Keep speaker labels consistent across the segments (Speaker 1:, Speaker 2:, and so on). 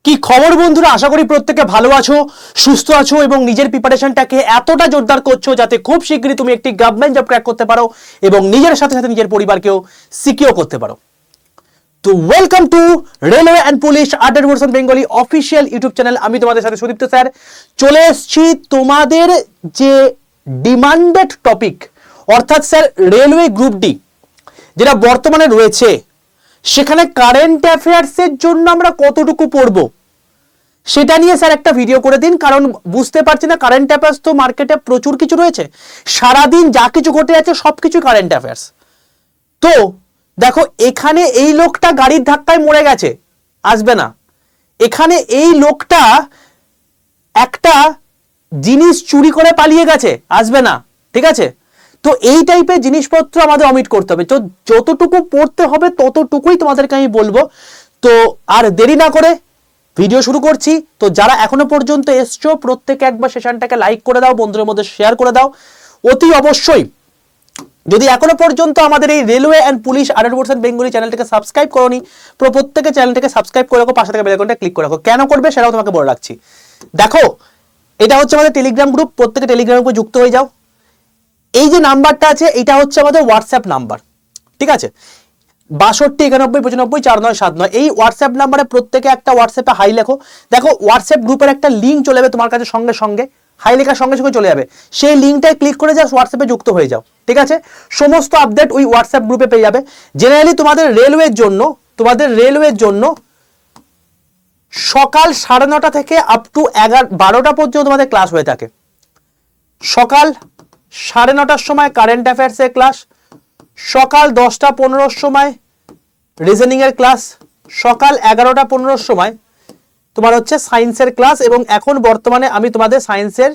Speaker 1: কি খবর বন্ধুরা, আশা করি প্রত্যেকে ভালো আছো, সুস্থ আছো এবং নিজের প্রিপারেশনটাকে এতটা জোরদার করছো যাতে খুব শীঘ্রই তুমি একটি গভর্নমেন্ট জব ক্র্যাক করতে পারো এবং নিজের সাথে সাথে নিজের পরিবারকেও সিকিউর করতে পারো। তো welcome to railway and police 100% Bengali official YouTube channel. আমি তোমাদের সাথে সুদীপ্ত স্যার চলে এসেছি তোমাদের যে ডিমান্ডেড টপিক, অর্থাৎ স্যার রেলওয়ে গ্রুপ ডি যেটা বর্তমানে রয়েছে সেখানে কারেন্ট অ্যাফেয়ার্সের জন্য আমরা কতটুকু পড়বো সেটা নিয়ে স্যার একটা ভিডিও করে দিন। কারণ বুঝতে পারছি না, কারেন্ট অ্যাফেয়ার্স তো মার্কেটে প্রচুর কিছু রয়েছে, সারাদিন যা কিছু ঘটে যাচ্ছে সবকিছু কারেন্ট অ্যাফেয়ার্স। তো দেখো, এখানে এই লোকটা গাড়ির ধাক্কায় মরে গেছে, আসবে না। এখানে এই লোকটা একটা জিনিস চুরি করে পালিয়ে গেছে, আসবে না। ঠিক আছে, তো এই টাইপের জিনিসপত্র আমাদের অমিট করতে হবে। তো যতটুকু পড়তে হবে ততটুকুই তোমাদেরকে আমি বলবো। তো আর দেরি না করে ভিডিও শুরু করছি। তো যারা এখনো পর্যন্ত এসছো প্রত্যেকে একবার সেশনটাকে লাইক করে দাও, বন্ধুদের মধ্যে শেয়ার করে দাও অতি অবশ্যই। যদি এখনো পর্যন্ত আমাদের এই রেলওয়ে অ্যান্ড পুলিশ 100% বেঙ্গলি চ্যানেলটাকে সাবস্ক্রাইব করোনি, প্রত্যেকে চ্যানেলটাকে সাবস্ক্রাইব করে রাখো, পাশে থাকা বেল আইকনটা ক্লিক করে রাখো। কেন করবে সেটাও তোমাকে বলে রাখছি। দেখো, এটা হচ্ছে আমাদের টেলিগ্রাম গ্রুপ, প্রত্যেকে টেলিগ্রাম গ্রুপে যুক্ত হয়ে যাও। এই যে নাম্বারটা আছে এটা হচ্ছে আমাদের হোয়াটসঅ্যাপ নাম্বার, ঠিক আছে? 62 91 95 4979 এই হোয়াটসঅ্যাপ নাম্বারে প্রত্যেকে একটা হোয়াটসঅ্যাপে হাই লেখো। দেখো, হোয়াটসঅ্যাপ গ্রুপের একটা লিঙ্ক চলে যাবে তোমার কাছে, সঙ্গে সঙ্গে হাই লেখার সঙ্গে সঙ্গে চলে যাবে। সেই লিঙ্কটায় ক্লিক করে জাস্ট হোয়াটসঅ্যাপে যুক্ত হয়ে যাও, ঠিক আছে? সমস্ত আপডেট ওই হোয়াটসঅ্যাপ গ্রুপে পেয়ে যাবে। জেনারেলি তোমাদের রেলওয়ের জন্য সকাল 9:30 থেকে আপ টু 12টা পর্যন্ত তোমাদের ক্লাস হয়ে থাকে। সকাল 9:30টার সময় কারেন্ট অ্যাফেয়ার্সের ক্লাস, সকাল 10:15 সময় রিজনিং এর ক্লাস, সকাল 11:15 সময় তোমার হচ্ছে সায়েন্সের ক্লাস। এবং এখন বর্তমানে আমি তোমাদের সায়েন্সের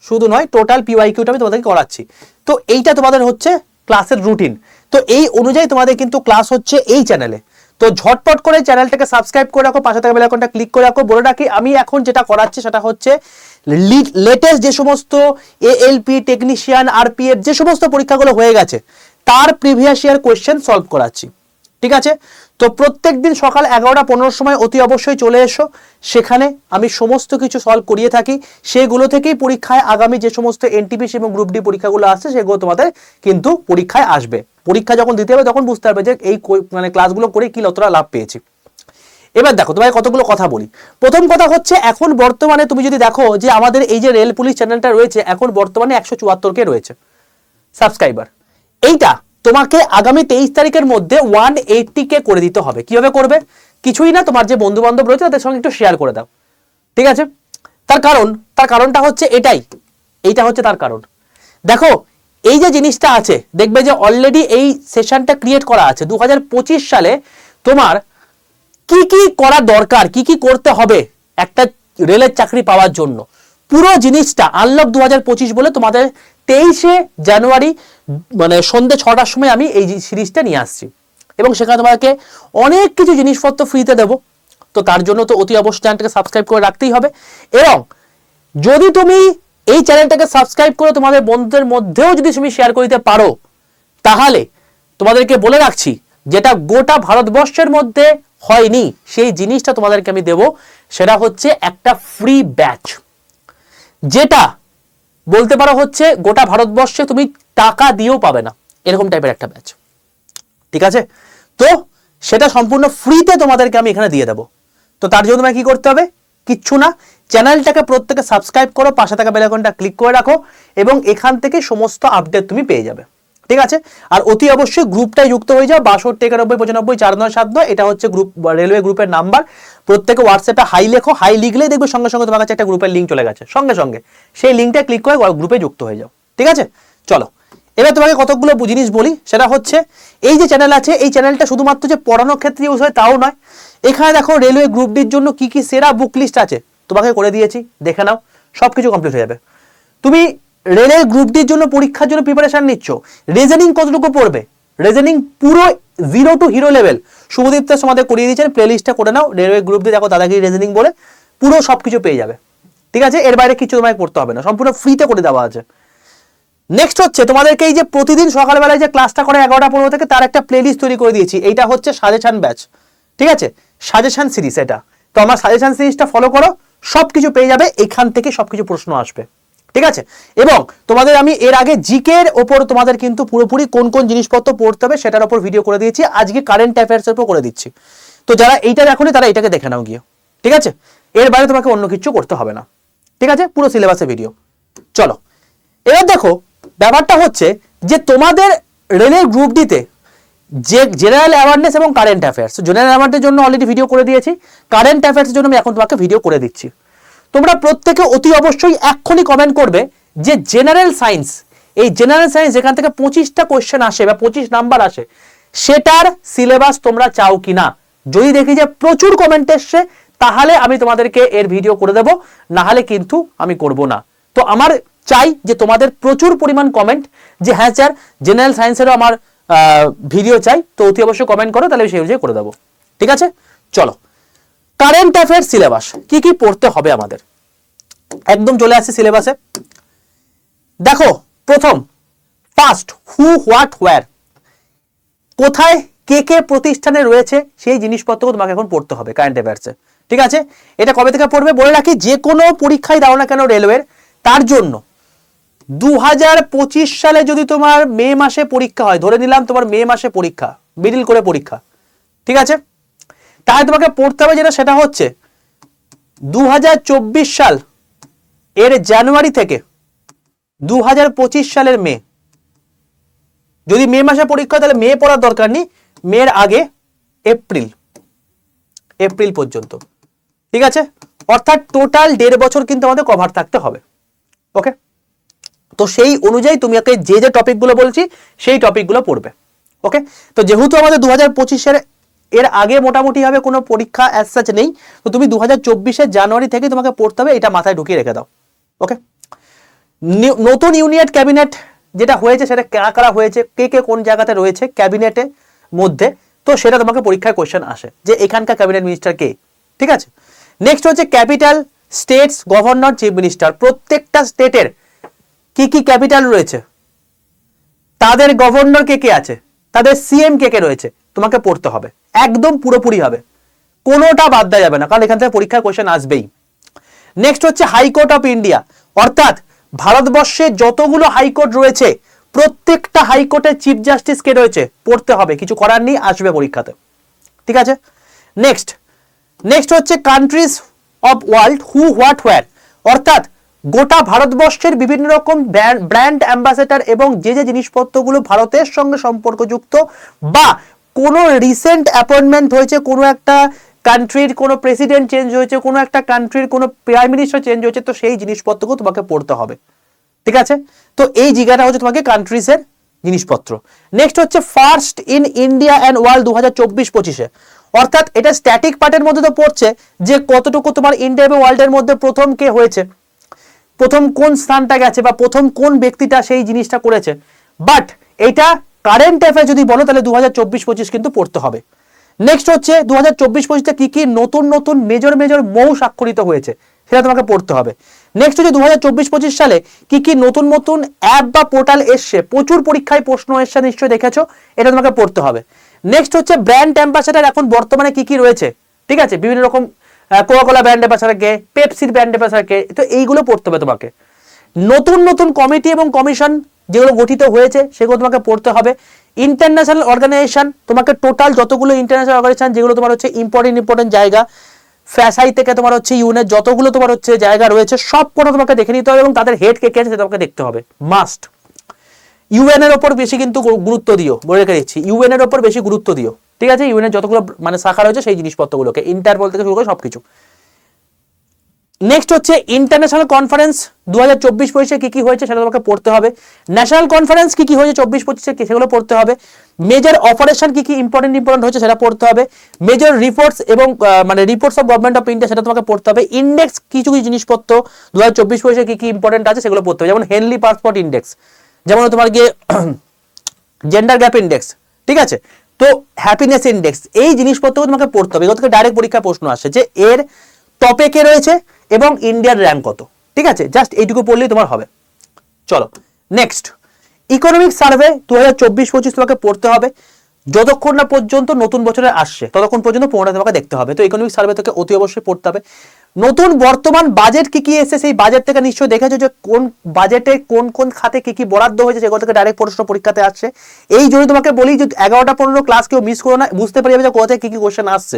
Speaker 1: শুধু নয় টোটাল পিওয়াইকিউটা আমি তোমাদেরকে করাচ্ছি। তো এইটা তোমাদের হচ্ছে ক্লাসের রুটিন। তো এই অনুযায়ী তোমাদের কিন্তু ক্লাস হচ্ছে এই চ্যানেলে। তো ঝটপট করে চ্যানেলটাকে সাবস্ক্রাইব করে রাখো, পাশে থাকা বেল আইকনটা ক্লিক করে রাখো। বলে রাখি, আমি এখন যেটা করাচ্ছি সেটা হচ্ছে লেটেস্ট যে সমস্ত এএলপি, টেকনিশিয়ান, আরপিএফ যে সমস্ত পরীক্ষাগুলো হয়ে গেছে তার প্রিভিয়াস ইয়ার কোয়েশ্চেন সলভ করাচ্ছি, ঠিক আছে? তো প্রত্যেক দিন সকাল 11:15 সময় অতি অবশ্যই চলে এসো, সেখানে আমি সমস্ত কিছু সলভ করিয়ে থাকি। সেগুলো থেকেই পরীক্ষায় আগামী যে সমস্ত এনটিপিসি এবং গ্রুপ ডি পরীক্ষাগুলো আসছে সেগুলো তোমাদের কিন্তু পরীক্ষায় আসবে। পরীক্ষা যখন দিতে হবে তখন বুঝতে পারবে যে এই মানে ক্লাসগুলো করে কি কতটা লাভ পেয়েছি। এবার দেখো, তোমায় কতগুলো কথা বলি। প্রথম কথা হচ্ছে, এখন বর্তমানে তুমি যদি দেখো যে আমাদের এই যে রেল পুলিশ চ্যানেলটা রয়েছে এখন বর্তমানে 174 কে রয়েছে সাবস্ক্রাইবার। এইটা তোমাকে আগামী 23 তারিখের মধ্যে 180 কে করে দিতে হবে। কিভাবে করবে? কিছুই না, তোমার যে বন্ধু বান্ধব রয়েছে তাদের সঙ্গে একটু শেয়ার করে দাও, ঠিক আছে? তার কারণটা হচ্ছে এইটা হচ্ছে তার কারণ। দেখো, এই যে জিনিসটা আছে দেখবে যে অলরেডি এই সেশনটা ক্রিয়েট করা আছে। 2025 সালে তোমার কি কি করা দরকার, কি কি করতে হবে একটা রেলের চাকরি পাওয়ার জন্য, পুরো জিনিসটা আনলক 2025 বলে তোমাদের 23শে জানুয়ারি মানে সন্ধ্যে 6টার সময় আমি এই সিরিজটা নিয়ে আসছি এবং সেখানে তোমাকে অনেক কিছু জিনিসপত্র ফ্রিতে দেবো। তো তার জন্য তো অতি অবশ্যই চ্যানেলটাকে সাবস্ক্রাইব করে রাখতেই হবে। এবং যদি তুমি এই চ্যানেলটাকে সাবস্ক্রাইব করে তোমাদের বন্ধুদের মধ্যেও যদি তুমি শেয়ার করে দিতে পারো, তাহলে তোমাদেরকে বলে রাখছি যেটা গোটা ভারতবর্ষের মধ্যে হয়নি সেই জিনিসটা তোমাদেরকে আমি দেব। সেটা হচ্ছে একটা ফ্রি ব্যাচ, যেটা বলতে পারো হচ্ছে গোটা ভারতবর্ষে তুমি টাকা দিয়েও পাবে না, এরকম টাইপের একটা ব্যাচ, ঠিক আছে? তো সেটা সম্পূর্ণ ফ্রিতে তোমাদেরকে আমি এখানে দিয়ে দেবো। তো তার জন্য তোমায় কি করতে হবে? কিচ্ছু না, চ্যানেলটাকে প্রত্যেকে সাবস্ক্রাইব করো, পাশে থাকা বেল আইকনটা ক্লিক করে রাখো এবং এখান থেকে সমস্ত আপডেট তুমি পেয়ে যাবে, ঠিক আছে? আর অতি অবশ্যই গ্রুপটাই যুক্ত হয়ে যাও। 62 91 95 4979 এটা হচ্ছে গ্রুপ, রেলওয়ে গ্রুপের নাম্বার। প্রত্যেকে হোয়াটসঅ্যাপে হাই লেখো, হাই লিখলেই দেখবে সঙ্গে সঙ্গে তোমার কাছে একটা গ্রুপের লিঙ্ক চলে গেছে, সঙ্গে সঙ্গে সেই লিঙ্কটা ক্লিক করে গ্রুপে যুক্ত হয়ে যাও, ঠিক আছে? চলো, এবার তোমাকে কতগুলো জিনিস বলি। সেটা হচ্ছে, এই যে চ্যানেল আছে এই চ্যানেলটা শুধুমাত্র যে পড়ানোর ক্ষেত্রে ইউজ হয় তাও নয়। এখানে দেখো রেলওয়ে গ্রুপ ডির জন্য কি কি সেরা বুক লিস্ট আছে তোমাকে করে দিয়েছি, দেখে নাও, সবকিছু কমপ্লিট হয়ে যাবে। তুমি রেলের গ্রুপ ডির জন্য পরীক্ষার জন্য প্রিপারেশন নিচ্ছ, রিজনিং কতটুকু পড়বে? রিজনিং পুরো 0 টু হিরো লেভেল শুভদীপ্ত সমাদে করিয়ে দিয়েছেন, প্লে লিস্টটা করে নাও। রেলওয়ে গ্রুপ ডি দেখো দাদাগিরি রিজনিং বলে পুরো সবকিছু পেয়ে যাবে, ঠিক আছে? এর বাইরে কিছু তোমায় করতে হবে না, সম্পূর্ণ ফ্রিতে করে দেওয়া আছে। নেক্সট হচ্ছে তোমাদেরকে এই যে প্রতিদিন সকালবেলায় যে ক্লাসটা করে 11:15 থেকে তার একটা প্লেলিস্ট তৈরি করে দিয়েছি। এইটা হচ্ছে সাজেশন ব্যাচ, ঠিক আছে? সাজেশন সিরিজ এটা তো আমার সাজেশন সিরিজটা ফলো করো, সবকিছু পেয়ে যাবে, এখান থেকে সবকিছু প্রশ্ন আসবে, ঠিক আছে। এবং তোমাদের আমি এর আগে জিকে এর ওপর তোমাদের কিন্তু পুরোপুরি কোন কোন জিনিসপত্র পড়তে হবে সেটার উপর ভিডিও করে দিয়েছি, আজকে কারেন্ট অ্যাফেয়ার্স এর উপর করে দিচ্ছি। তো যারা এইটা দেখোনি তারা এটাকে দেখে নাও গিয়ে, ঠিক আছে। এর বাইরে তোমাকে অন্য কিছু করতে হবে না, ঠিক আছে, পুরো সিলেবাসের ভিডিও। চলো এবার দেখো, ব্যাপারটা হচ্ছে যে তোমাদের রেলের গ্রুপ ডিতে যে জেনারেল অ্যাওয়ারনেস এবং কারেন্ট অ্যাফেয়ার্স, জেনারেল অ্যাওয়ারনেসের জন্য অলরেডি ভিডিও করে দিয়েছি, কারেন্ট অ্যাফেয়ার্সের জন্য আমি এখন তোমাকে ভিডিও করে দিচ্ছি। তোমরা প্রত্যেকে অতি অবশ্যই এক্ষুনি কমেন্ট করবে যে জেনারেল সায়েন্স, এই জেনারেল সায়েন্স যেখান থেকে 25টা কোয়েশ্চেন আসে বা 25 নাম্বার আসে, সেটার সিলেবাস তোমরা চাও কিনা। যদি দেখি যে প্রচুর কমেন্ট এসছে তাহলে আমি তোমাদেরকে এর ভিডিও করে দেবো, না হলে কিন্তু আমি করব না। তো আমার চাই যে তোমাদের প্রচুর পরিমাণ কমেন্ট যে হ্যাঁ স্যার জেনারেল সায়েন্সেরও আমার ভিডিও চাই, তো অতি অবশ্যই কমেন্ট করো, তাহলে সেই অনুযায়ী করে দেবো, ঠিক আছে। চলো কারেন্ট অ্যাফেয়ার্স সিলেবাস কি কি পড়তে হবে আমাদের, একদম চলে আসছে সিলেবাসে। দেখো প্রথম ফার্স্ট হু হোয়াট হোয়ার, কোথায় কে কে প্রতিষ্ঠানে রয়েছে সেই জিনিসপত্র তোমাকে এখন পড়তে হবে কারেন্ট অ্যাফেয়ার্সে, ঠিক আছে। এটা কবে থেকে পড়বে বলে রাখি, যে কোনো পরীক্ষায় দাও না কেন রেলওয়ের, তার জন্য 2025 সালে যদি তোমার মে মাসে পরীক্ষা হয়, ধরে নিলাম তোমার মে মাসে পরীক্ষা, মিডিল করে পরীক্ষা, ঠিক আছে, তাহলে তোমাকে পড়তে হবে যেটা সেটা হচ্ছে 2024 সাল এর জানুয়ারি থেকে 2025 সালের মে। যদি মে মাসে পরীক্ষা তাহলে মে পড়ার দরকার নেই, মের আগে এপ্রিল পর্যন্ত, ঠিক আছে। অর্থাৎ টোটাল 1.5 বছর কিন্তু আমাদের কভার থাকতে হবে, ওকে। তো সেই অনুযায়ী তুমি যে যে টপিকগুলো বলছি সেই টপিকগুলো পড়বে, ওকে। তো যেহেতু আমাদের 2025 এর আগে মোটামুটি হবে কোনো পরীক্ষা অ্যাজ সাচ নেই, তো তুমি 2024 জানুয়ারি থেকে তোমাকে পড়তে হবে, এটা মাথায় ঢুকিয়ে রেখে দাও, ওকে। নতুন ইউনিয়ন ক্যাবিনেট যেটা হয়েছে সেটা কারা কারা হয়েছে, কে কে কোন জায়গাতে রয়েছে ক্যাবিনেটের মধ্যে, তো সেটা তোমাকে পরীক্ষায় কোশ্চেন আসে যে এখানকার ক্যাবিনেট মিনিস্টার কে, ঠিক আছে। নেক্সট হচ্ছে capital, states, governor, chief minister, প্রত্যেকটা স্টেটের কি কি ক্যাপিটাল রয়েছে, তাদের গভর্নর কে কে আছে, তাদের সিএম কে কে রয়েছে, তোমাকে পড়তে হবে, একদম পুরোপুরি হবে, কোনোটা বাদ দেওয়া যাবে না, কারণ এখান থেকে পরীক্ষায় কোশ্চেন আসবেই। নেক্সট হচ্ছে হাইকোর্ট অফ ইন্ডিয়া, অর্থাৎ ভারতবর্ষে যতগুলো হাইকোর্ট রয়েছে প্রত্যেকটা হাইকোর্টের চিফ জাস্টিস কে রয়েছে পড়তে হবে, কিছু করার নেই, আসবে পরীক্ষাতে, ঠিক আছে। নেক্সট হচ্ছে countries of world who what হোয়ার, অর্থাৎ গোটা ভারতবর্ষের বিভিন্ন রকম ব্র্যান্ড অ্যাম্বাসেডর এবং যে যে জিনিসপত্রগুলো ভারতের সঙ্গে সম্পর্কযুক্ত বা কোনো রিসেন্ট অ্যাপয়েন্টমেন্ট হয়েছে, কোনো একটা কান্ট্রির কোনো প্রেসিডেন্ট চেঞ্জ হয়েছে, কোনো একটা কান্ট্রির কোনো প্রাইম মিনিস্টার চেঞ্জ হয়েছে, তো সেই জিনিসপত্রগুলো তোমাকে পড়তে হবে, ঠিক আছে। তো এই জায়গাটা হচ্ছে তোমাকে কান্ট্রিজের জিনিসপত্র। নেক্সট হচ্ছে first in India and world 2024-25, অর্থাৎ এটা স্ট্যাটিক পার্টের মধ্যে তো পড়ছে যে কতটুকু তোমার ইন্ডিয়া এবং ওয়ার্ল্ডের মধ্যে প্রথম কে হয়েছে, প্রথম কোন স্থানটা গেছে বা প্রথম কোন ব্যক্তিটা সেই জিনিসটা করেছে, বাট এটা কারেন্ট অ্যাফেয়ার যদি বলো তাহলে 2024-25 কিন্তু পড়তে হবে। নেক্সট হচ্ছে 2024-25 কি কি নতুন নতুন মেজর মৌ স্বাক্ষরিত হয়েছে সেটা তোমাকে পড়তে হবে। নেক্সট হচ্ছে 2024-25 সালে কি কি নতুন নতুন অ্যাপ বা পোর্টাল এসছে, প্রচুর পরীক্ষায় প্রশ্ন এসছে, নিশ্চয়ই দেখেছো, এটা তোমাকে পড়তে হবে। নেক্সট হচ্ছে ব্র্যান্ড অ্যাম্বাসেডর এখন বর্তমানে কি কি রয়েছে, ঠিক আছে, বিভিন্ন রকম কোকা-কোলা ব্র্যান্ড অ্যাম্বাসেডর কে, পেপসির ব্র্যান্ড অ্যাম্বাসেডর কে, তো এইগুলো পড়তে হবে তোমাকে। নতুন নতুন কমিটি এবং কমিশন যেগুলো গঠিত হয়েছে সেগুলো তোমাকে পড়তে হবে। ইন্টারন্যাশনাল অর্গানাইজেশন, তোমাকে টোটাল যতগুলো ইন্টারন্যাশনাল অর্গানাইজেশন যেগুলো তোমার হচ্ছে ইম্পর্টেন্ট জায়গা, ফ্যাসাই থেকে তোমার হচ্ছে ইউনের যতগুলো তোমার হচ্ছে জায়গা রয়েছে সব কোনো তোমাকে দেখে নিতে হবে এবং তাদের হেড কে কে আছে সেটা তোমাকে দেখতে হবে, মাস্ট। ইউএন এর ওপর বেশি কিন্তু গুরুত্ব দিও, বলে রেখে দিচ্ছি, ইউএন এর ওপর বেশি গুরুত্ব দিও, ঠিক আছে। ইউএন এর যতগুলো মানে শাখা রয়েছে সেই জিনিসপত্রগুলোকে, ইন্টারপোল থেকে শুরু করে সবকিছু। নেক্সট হচ্ছে ইন্টারন্যাশনাল কনফারেন্স 2024-25 কি কি হয়েছে সেটা তোমাকে পড়তে হবে। ন্যাশনাল কনফারেন্স কি কি হয়েছে 24-25 সেগুলো পড়তে হবে। মেজর অপারেশন কি কি ইম্পর্টেন্ট হয়েছে সেটা পড়তে হবে। মেজর রিপোর্টস এবং মানে reports of government of India সেটা তোমাকে পড়তে হবে। ইন্ডেক্স কিছু কিছু জিনিসপত্র 2024-25 কি কি ইম্পর্টেন্ট আছে সেগুলো পড়তে হবে, যেমন হেনলি পাসপোর্ট ইন্ডেক্স, যেমন তোমার গিয়ে জেন্ডার গ্যাপ ইন্ডেক্স, ঠিক আছে, তো হ্যাপিনেস ইন্ডেক্স, এই জিনিসপত্রগুলো তোমাকে পড়তে হবে। এগুলো থেকে ডাইরেক্ট পরীক্ষায় প্রশ্ন আসে যে এর টপে কে রয়েছে এবং ইন্ডিয়ার র্যাঙ্ক কত, ঠিক আছে, জাস্ট এইটুকু পড়লেই তোমার হবে। চলো নেক্সট ইকোনমিক সার্ভে 2024-25 তোমাকে পড়তে হবে। যতক্ষণ না পর্যন্ত নতুন বছরে আসছে ততক্ষণ পর্যন্ত পুনরায় তোমাকে দেখতে হবে। তো ইকোনমিক সার্ভে থেকে অতি অবশ্যই পড়তে হবে। নতুন বর্তমান বাজেট কি কি এসেছে সেই বাজেট থেকে নিশ্চয়ই দেখেছো যে কোন বাজেটে কোন কোন খাতে কি কি বরাদ্দ হয়েছে, সেগুলো থেকে ডাইরেক্ট প্রশ্ন পরীক্ষাতে আসছে। এই জন্য তোমাকে বলি যে 11টা-15 ক্লাস কেউ মিস করো না, বুঝতে পারি যাবে যে কোথা থেকে কি কি কোশ্চেন আসছে।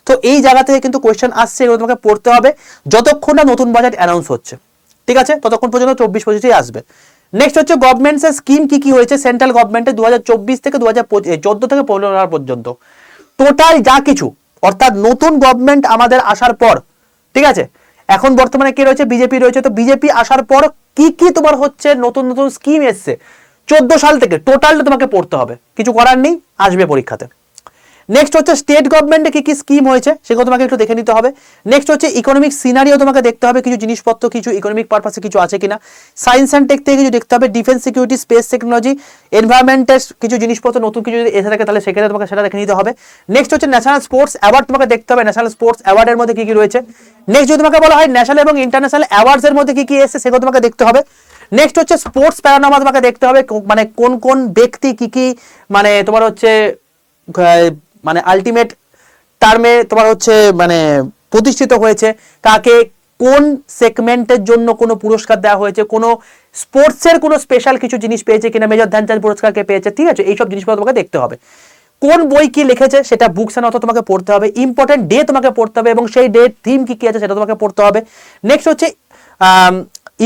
Speaker 1: তো এই জায়গা থেকে কিন্তু কোশ্চেন আসছে, এগুলো তোমাকে পড়তে হবে যতক্ষণ না নতুন বাজেট অ্যানাউন্স হচ্ছে, ঠিক আছে? ততক্ষণ পর্যন্ত 24-25 আসবে। নেক্সট হচ্ছে গভর্নমেন্টসের স্কিম কি কি হয়েছে সেন্ট্রাল গভর্নমেন্টের 2024 থেকে 2014 থেকে 15 পর্যন্ত টোটাল যা কিছু, অর্থাৎ নতুন গভর্নমেন্ট আমাদের আসার পর, ঠিক আছে, এখন বর্তমানে কে রয়েছে, বিজেপি রয়েছে। তো বিজেপি আসার পর কি কি তোমার হচ্ছে নতুন নতুন স্কিম এসছে 14 সাল থেকে, টোটালটা তোমাকে পড়তে হবে, কিছু করার নেই, আসবে পরীক্ষাতে। নেক্সট হচ্ছে স্টেট গভর্নমেন্টে কি কি স্কিম হয়েছে সেগুলো তোমাকে একটু দেখে নিতে হবে। নেক্সট হচ্ছে ইকোনমিক সিনারিও তোমাকে দেখতে হবে, কিছু জিনিসপত্র কিছু ইকোনমিক পারপাসে কিছু আছে কিনা। সায়েন্স অ্যান্ড টেক থেকে কিছু দেখতে হবে, ডিফেন্স সিকিউরিটি, স্পেস টেকনোলজি, এনভায়রনমেন্টের কিছু জিনিসপত্র নতুন কিছু যদি এসে থাকে তাহলে সেখানে তোমাকে সেটা দেখে নিতে হবে। নেক্সট হচ্ছে ন্যাশনাল স্পোর্টস অ্যাওয়ার্ড তোমাকে দেখতে হবে, ন্যাশনাল স্পোর্টস অ্যাওয়ার্ডের মধ্যে কি কি রয়েছে। নেক্সট যদি তোমাকে বলা হয় ন্যাশনাল এবং ইন্টারন্যাশনাল অ্যাওয়ার্ডসের মধ্যে কি কি এসেছে সেগুলো তোমাকে দেখতে হবে। নেক্সট হচ্ছে স্পোর্টস প্যারানমা তোমাকে দেখতে হবে, মানে কোন কোন ব্যক্তি কি কি মানে তোমার হচ্ছে মানে আলটিমেট টার্মে তোমার হচ্ছে মানে প্রতিষ্ঠিত হয়েছে, কাকে কোন সেগমেন্টের জন্য কোনো পুরস্কার দেওয়া হয়েছে, কোনো স্পোর্টসের কোনো স্পেশাল কিছু জিনিস পেয়েছে কিনা, মেজর ধ্যানচাঁদ পুরস্কারকে পেয়েছে, ঠিক আছে? এইসব জিনিসগুলো তোমাকে দেখতে হবে। কোন বই কি লিখেছে সেটা বুকস অ্যান্ড অথর তোমাকে পড়তে হবে, ইম্পর্টেন্ট ডে তোমাকে পড়তে হবে এবং সেই ডে থিম কি কি আছে সেটা তোমাকে পড়তে হবে। নেক্সট হচ্ছে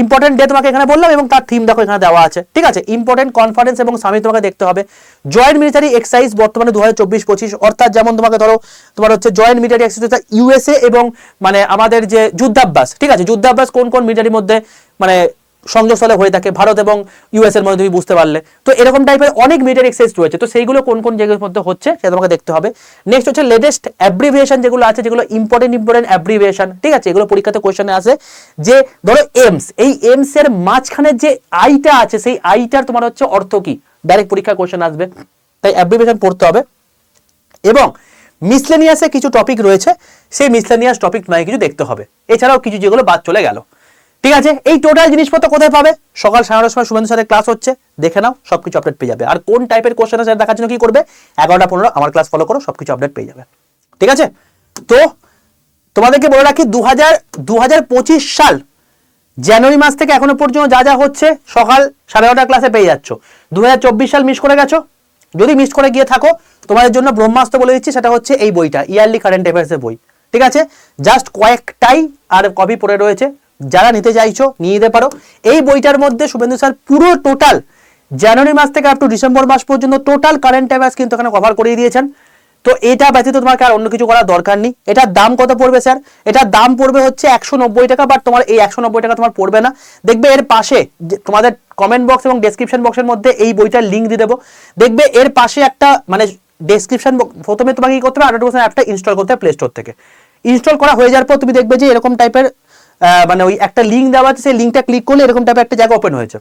Speaker 1: ইম্পর্টেন্ট ডে তোমাকে এখানে বললাম এবং তার থিম দেখো এখানে দেওয়া আছে, ঠিক আছে? ইম্পর্টেন্ট কনফারেন্স এবং সামিট তোমাকে দেখতে হবে। জয়েন্ট মিলিটারি এক্সারসাইজ বর্তমানে 2024-25, অর্থাৎ যেমন তোমাকে ধরো তোমার হচ্ছে জয়েন্ট মিলিটারি এক্সারসাইজ ইউএসএ এবং মানে আমাদের যে যুদ্ধাভ্যাস, ঠিক আছে, যুদ্ধাভ্যাস কোন কোন মিলিটারির মধ্যে মানে সংযোগস্থলে হয়ে থাকে, ভারত এবং ইউএস এর মধ্যে তুমি বুঝতে পারলে। তো এরকম টাইপের অনেক মিলিটারি এক্সারসাইজ রয়েছে, তো সেইগুলো কোন কোন জায়গার মধ্যে হচ্ছে সেটা তোমাকে দেখতে হবে। নেক্সট হচ্ছে লেটেস্ট অ্যাব্রিভিয়েশন যেগুলো আছে, যেগুলো ইম্পর্টেন্ট অ্যাব্রিভিয়েশন, ঠিক আছে, এগুলো পরীক্ষাতে কোশ্চেনে আসে। যে ধরো এমস, এই এমস এর মাঝখানে যে আইটা আছে সেই আইটার তোমার হচ্ছে অর্থ কি, ডাইরেক্ট পরীক্ষা কোশ্চেন আসবে, তাই অ্যাব্রিভিয়েশন পড়তে হবে। এবং মিসলেনিয়াসে কিছু টপিক রয়েছে, সেই মিসলেনিয়াস টপিক তোমাকে কিছু দেখতে হবে, এছাড়াও কিছু যেগুলো বাদ চলে গেল, ঠিক আছে? এই টোটাল জিনিসপত্র কোথায় পাবে? সকাল 9:30 সময় শুভেন্দু স্যারের ক্লাস হচ্ছে, দেখে নাও, সবকিছু আপডেট পেয়ে যাবে। আর কোন টাইপের কোশ্চেন আছে দেখার জন্য কি করবে, 11টা-15 আমার ক্লাস ফলো করো, সবকিছু আপডেট পেয়ে যাবে, ঠিক আছে? তো তোমাদেরকে বলে রাখি 2025 সাল জানুয়ারি মাস থেকে এখনো পর্যন্ত যা যা হচ্ছে সকাল 9:30 ক্লাসে পেয়ে যাচ্ছ। 2024 সাল মিস করে গেছো, যদি মিস করে গিয়ে থাকো তোমাদের জন্য ব্রহ্মাস্ত্র বলে দিচ্ছি, সেটা হচ্ছে এই বইটা, ইয়ারলি কারেন্ট অ্যাফেয়ার্সের বই, ঠিক আছে? জাস্ট কয়েকটাই আর কপি পড়ে রয়েছে, যারা নিতে চাইছো নিয়ে নিতে পারো। এই বইটার মধ্যে শুভেন্দু স্যার পুরো টোটাল জানুয়ারি মাস থেকে আপ টু ডিসেম্বর মাস পর্যন্ত টোটাল কারেন্ট অ্যাফেয়ার্স কিন্তু এখানে কভার করিয়ে দিয়েছেন। তো এটা ব্যতীত তোমাকে আর অন্য কিছু করার দরকার নেই। এটার দাম কত পড়বে স্যার? এটার দাম পড়বে হচ্ছে 190 টাকা, বাট তোমার এই 190 টাকা তোমার পড়বে না। দেখবে এর পাশে তোমাদের কমেন্ট বক্স এবং ডেসক্রিপশন বক্সের মধ্যে এই বইটার লিঙ্ক দিয়ে দেবো। দেখবে এর পাশে একটা মানে ডেসক্রিপশন, প্রথমে তোমাকে কি করতে হবে, 100% অ্যাপটা ইনস্টল করতে হবে প্লে স্টোর থেকে। ইনস্টল করা হয়ে যাওয়ার পর তুমি দেখবে যে এরকম টাইপের মানে ওই একটা লিঙ্ক দেওয়া আছে, সেই লিঙ্কটা ক্লিক করলে এরকম টাইপের একটা জায়গা ওপেন হয়েছে।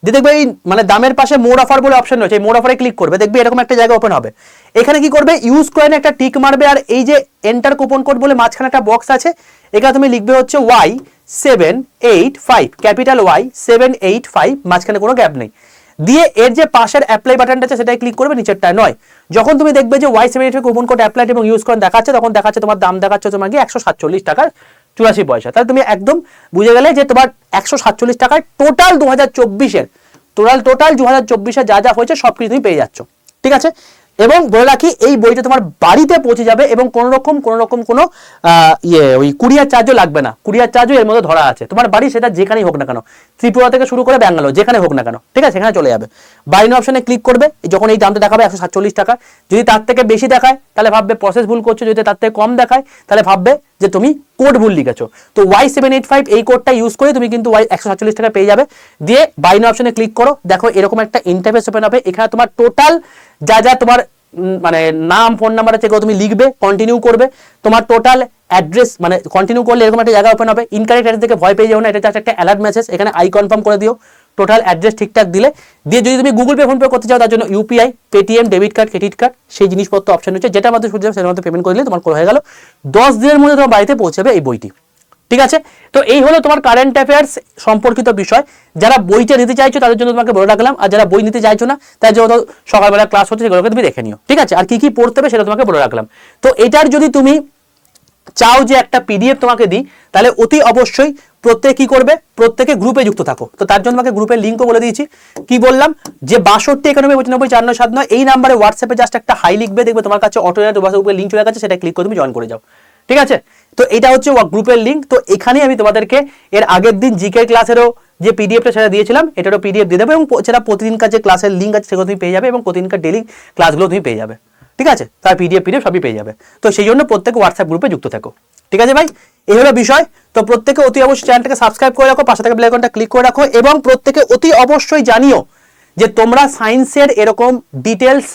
Speaker 1: দেখবে এই মানে দামের পাশে মোর অফার বলে অপশন রয়েছে, এই মোর অফারে ক্লিক করবে, দেখবে এরকম একটা জায়গা ওপেন হবে। এখানে কি করবে, ইউজ কয়েনে একটা টিক মারবে, আর এই যে এন্টার কুপন কোড বলে মাঝখানে একটা বক্স আছে, এখানে তুমি লিখবে হচ্ছে Y785, ক্যাপিটাল Y785, মাঝখানে কোনো গ্যাপ নেই, দিয়ে এর যে পাশের অ্যাপ্লাই বাটনটা আছে সেটাই ক্লিক করবে, নিচেরটায় নয়। যখন তুমি দেখবে যে Y785 কুপন কোড অ্যাপ্লাইড এবং ইউজ কয়েন দেখাচ্ছে, তখন দেখাচ্ছে তোমার দাম দেখাচ্ছে তোমাকে 147 টাকা 84 পয়সা। তাহলে তুমি একদম বুঝে গেলে যে তোমার 147 টাকায় টোটাল 2024-এর টোটাল 2024-এ যা যা হয়েছে সব কিছু তুমি পেয়ে যাচ্ছ, ঠিক আছে? এবং বলে রাখি এই বইটা তোমার বাড়িতে পৌঁছে যাবে এবং কোনো রকম কোনো ওই কুরিয়ার চার্জও লাগবে না, কুরিয়ার চার্জও এর মধ্যে ধরা আছে। তোমার বাড়ি সেটা যেখানেই হোক না কেন, ত্রিপুরা থেকে শুরু করে ব্যাঙ্গালোর, যেখানে হোক না কেন, ঠিক আছে, সেখানে চলে যাবে। বাইন অপশনে ক্লিক করবে, যখন এই দামটা দেখাবে 147 টাকা, যদি তার থেকে বেশি দেখায় তাহলে ভাববে প্রসেস ভুল করছো, যদি তার থেকে কম দেখায় তাহলে ভাববে যে তুমি কোড ভুল লিখেছো। তো Y785 এই কোডটা ইউজ করে তুমি কিন্তু 147 টাকা পেয়ে যাবে। দিয়ে বাইন অপশনে ক্লিক করো, দেখো এরকম একটা ইন্টারফেস ওপেন হবে। এখানে তোমার টোটাল যা যা তোমার মানে নাম, ফোন নাম্বার আছে, তুমি লিখবে, কন্টিনিউ করবে। তোমার টোটাল অ্যাড্রেস মানে কন্টিনিউ করলে এরকম একটা জায়গা ওপেন হবে। ইনকারেক্ট অ্যাড্রেস থেকে ভয় পেয়ে যাও না, এটা জাস্ট একটা অ্যালার্ট মেসেজ, এখানে আই কনফার্ম করে দিও, টোটাল অ্যাড্রেস ঠিকঠাক দিলে। দিয়ে যদি তুমি গুগল পে, ফোন পে করতে চাও তার জন্য UPI, Paytm, debit card, credit card, সেই জিনিসপত্র অপশন হচ্ছে, যেটা মধ্যে সুবিধা সেটার মধ্যে পেমেন্ট করে দিলে তোমার হয়ে গেল। 10 দিনের মধ্যে তোমার বাড়িতে পৌঁছাবে এই বইটি, ঠিক আছে, তো এই হলো তোমার কারেন্ট অ্যাফেয়ার্স সম্পর্কিত বিষয়। যারা বইটা নিতে চাইছো তাদের জন্য তোমাকে বলে রাখলাম, আর যারা বই নিতে চাইছো না তার জন্য সকালবেলা ক্লাস হচ্ছে সেগুলোকে তুমি দেখে নিও। ঠিক আছে, আর কি কি পড়তে হবে সেটা তোমাকে বলে রাখলাম। তো এটার যদি তুমি চাও যে একটা পিডিএফ তোমাকে দিই, তাহলে অতি অবশ্যই প্রত্যেকে কি করবে, প্রত্যেকে গ্রুপে যুক্ত থাকো। তো তার জন্য তোমাকে গ্রুপের লিঙ্কও বলে দিয়েছি। কি বললাম, যে 6291954994 এই নাম্বারে হোয়াটসঅ্যাপে জাস্ট একটা হাই লিখবে, দেখবে তোমার কাছে অটোমেটিক গ্রুপের লিঙ্ক চলে গেছে, সেটা ক্লিক করে তুমি জয়েন করে যাও। ঠিক আছে, তো এটা হচ্ছে গ্রুপের লিঙ্ক। তো এখানেই আমি তোমাদেরকে এর আগের দিন জিকে ক্লাসেরও যে পিডিএফটা সেটা দিয়েছিলাম, এটারও পিডিএফ দিয়ে দেবো, এবং সেটা প্রতিদিনকার যে ক্লাসের লিঙ্ক আছে সেগুলো তুমি পেয়ে যাবে, এবং প্রতিদিনকার ডেলি ক্লাসগুলো তুমি পেয়ে যাবে। ঠিক আছে, তার পিডিএফ সবই পেয়ে যাবে। তো সেই জন্য প্রত্যেকে হোয়াটসঅ্যাপ গ্রুপে যুক্ত থাকো। ঠিক আছে ভাই, এই হলো বিষয়। তো প্রত্যেকে অতি অবশ্যই চ্যানেলটাকে সাবস্ক্রাইব করে রাখো, পাশে থাকা বেল আইকনটা ক্লিক করে রাখো, এবং প্রত্যেকে অতি অবশ্যই জানিও যে তোমরা সায়েন্সের এরকম ডিটেলস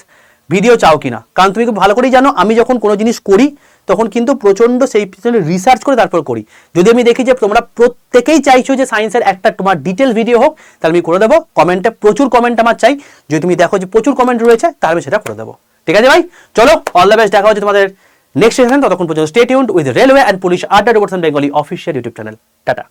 Speaker 1: ভিডিও চাও কিনা। কারণ তুমি খুব ভালো করেই জানো, আমি যখন কোনো জিনিস করি তখন কিন্তু প্রচন্ড সেই পিছনে রিসার্চ করে তারপর করি। যদি আমি দেখি যে তোমরা প্রত্যেকেই চাইছো যে সায়েন্সের একটা তোমার ডিটেলস ভিডিও হোক, তাহলে আমি করে দেবো। কমেন্টে প্রচুর কমেন্ট আমার চাই, যদি তুমি দেখো যে প্রচুর কমেন্ট রয়েছে তাহলে আমি সেটা করে দেবো। ঠিক আছে ভাই, চলো অল দ্য বেস্ট, দেখা হচ্ছে তোমাদের নেক্সট সেশন। ততক্ষণ পর্যন্ত stay tuned with railway and police Adda Bengali official YouTube channel. Tata.